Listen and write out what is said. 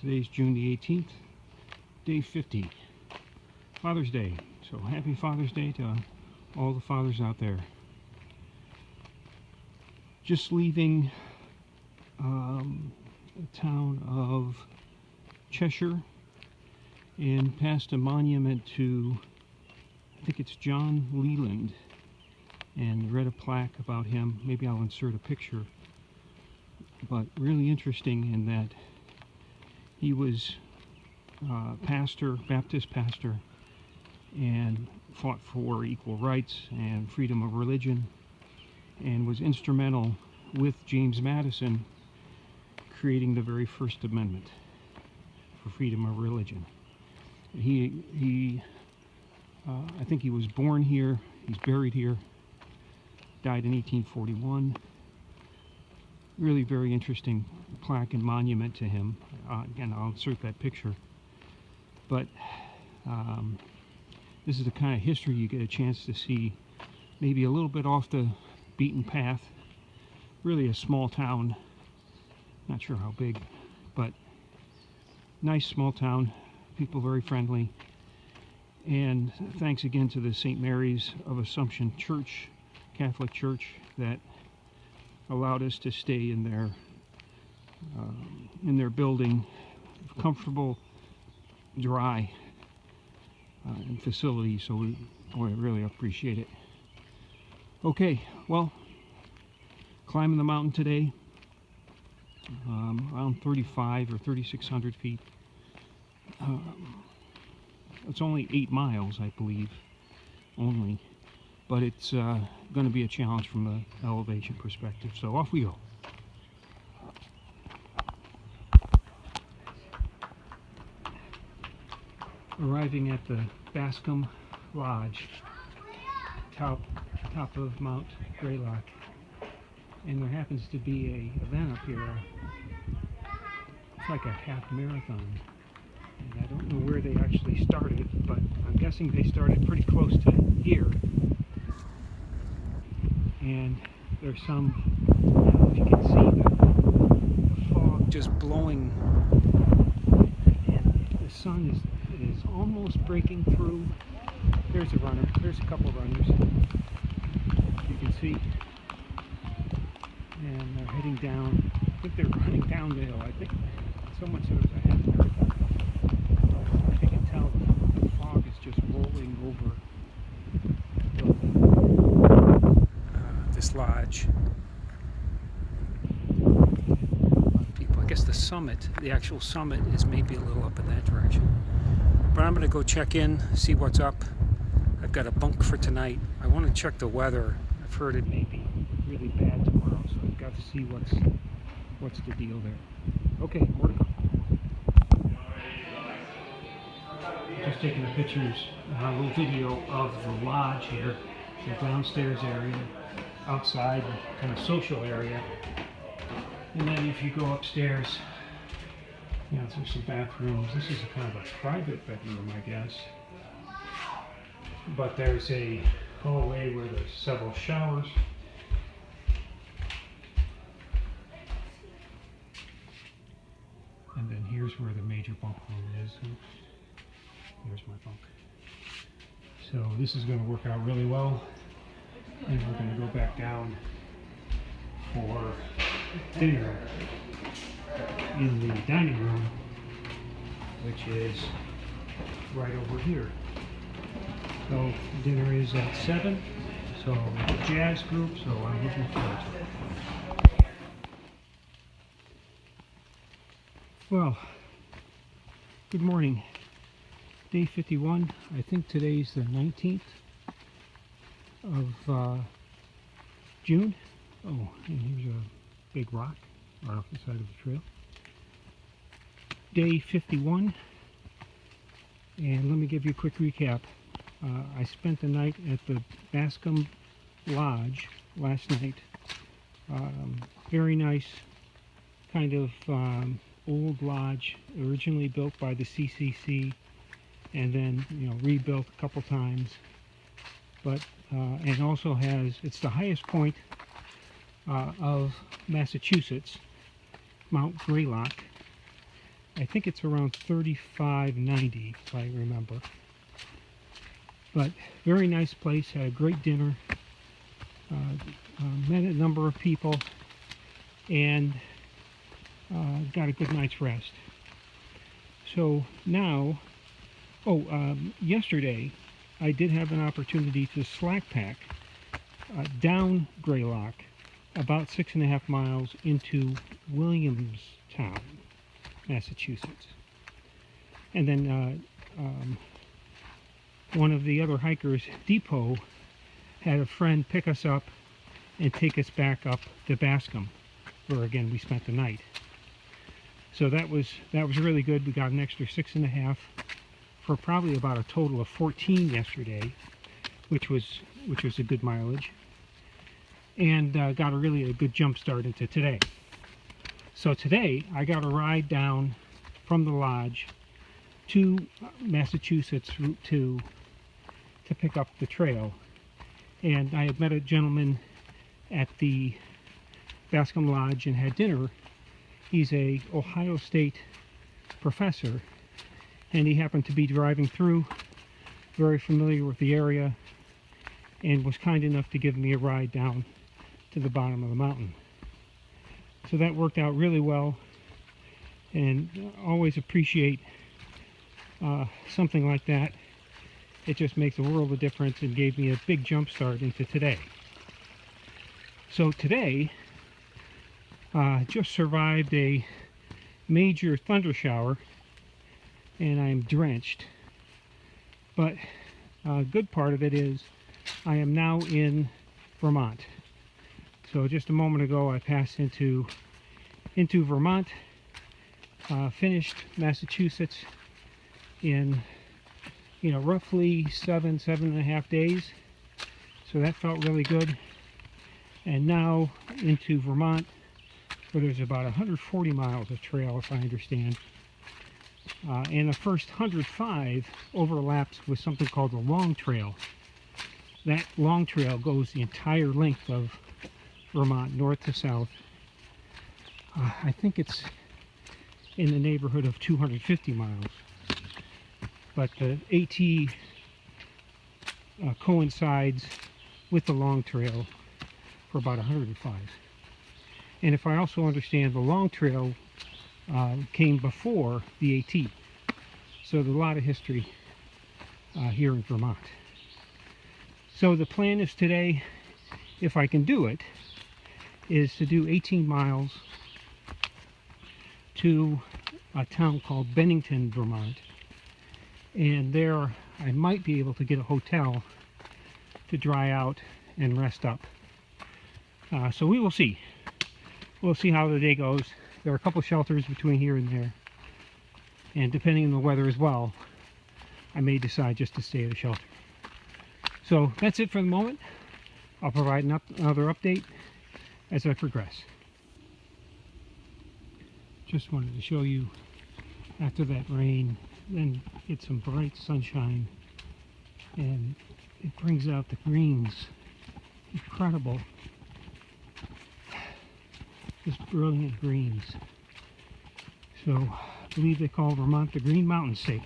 Today's June the 18th, day 50, Father's Day. So happy Father's Day to all the fathers out there. Just leaving the town of Cheshire and past a monument to, I think it's John Leland, and read a plaque about him. Maybe I'll insert a picture, but really interesting in that he was pastor, Baptist pastor, and fought for equal rights and freedom of religion, and was instrumental with James Madison creating the very first amendment for freedom of religion. I think he was born here, he's buried here, died in 1841. Really very interesting plaque and monument to him. Again, I'll insert that picture. But this is the kind of history you get a chance to see, maybe a little bit off the beaten path. Really a small town, not sure how big, but nice small town, people very friendly. And thanks again to the St. Mary's of Assumption Church, Catholic Church, that allowed us to stay in their building, comfortable, dry, and facility. So we really appreciate it. Okay, well, climbing the mountain today, around 35 or 3,600 feet. It's only 8 miles, I believe, only, but it's going to be a challenge from an elevation perspective. So off we go. Arriving at the Bascom Lodge, top of Mount Greylock, and there happens to be a event up here. It's like a half marathon, and I don't know where they actually started, but I'm guessing they started pretty close to here. And there's some, if you can see the fog just blowing, and the sun is almost breaking through. There's a runner, there's a couple of runners, you can see, and they're heading down. I think they're running down the hill. I think someone said it was a half marathon. As you can tell, the fog is just rolling over this lodge. A lot of people. I guess the summit, the actual summit, is maybe a little up in that direction. But I'm going to go check in, see what's up. I've got a bunk for tonight. I want to check the weather. I've heard it may be really bad tomorrow, so I've got to see what's the deal there. Okay, more to go. Just taking the pictures, a little video of the lodge here, the downstairs area, outside, kind of social area. And then if you go upstairs, there's some bathrooms. This is a kind of a private bedroom, I guess. But there's a hallway where there's several showers. And then here's where the major bunk room is. Here's my bunk. So this is going to work out really well. And we're going to go back down for dinner in the dining room, which is right over here. So dinner is at 7, so jazz group, so I'm looking forward to it. Well, good morning. Day 51. I think today's the 19th of June. Oh, and here's a big rock right off the side of the trail. Day 51, and let me give you a quick recap. I spent the night at the Bascom Lodge last night. Very nice kind of old lodge, originally built by the CCC, and then rebuilt a couple times. But and also it's the highest point of Massachusetts, Mount Greylock, I think it's around $35.90 if I remember. But very nice place, had a great dinner, met a number of people, and got a good night's rest. So now, yesterday I did have an opportunity to slack pack down Greylock about 6.5 miles into Williamstown, Massachusetts. And then one of the other hikers, Depot, had a friend pick us up and take us back up to Bascom, where again we spent the night. So that was really good. We got an extra 6.5 for probably about a total of 14 yesterday, which was a good mileage, and got a good jump start into today. So today I got a ride down from the lodge to Massachusetts Route 2 to pick up the trail, and I had met a gentleman at the Bascom Lodge and had dinner. He's a Ohio State professor, and he happened to be driving through, very familiar with the area, and was kind enough to give me a ride down to the bottom of the mountain. So that worked out really well, and always appreciate something like that. It just makes a world of difference and gave me a big jump start into today. So today, just survived a major thunder shower, and I'm drenched. But a good part of it is I am now in Vermont. So just a moment ago I passed into Vermont, finished Massachusetts in roughly 7.5 days. So that felt really good. And now into Vermont, where there's about 140 miles of trail, if I understand. And the first 105 overlaps with something called the Long Trail. That Long Trail goes the entire length of Vermont, north to south. I think it's in the neighborhood of 250 miles. But the AT coincides with the Long Trail for about 105. And if I also understand, the Long Trail came before the AT. So there's a lot of history here in Vermont. So the plan is today, if I can do it, is to do 18 miles to a town called Bennington, Vermont. And there I might be able to get a hotel to dry out and rest up. So we will see. We'll see how the day goes. There are a couple shelters between here and there. And depending on the weather as well, I may decide just to stay at a shelter. So that's it for the moment. I'll provide another update as I progress. Just wanted to show you after that rain, then get some bright sunshine, and it brings out the greens. Incredible. Just brilliant greens. So I believe they call Vermont the Green Mountain State.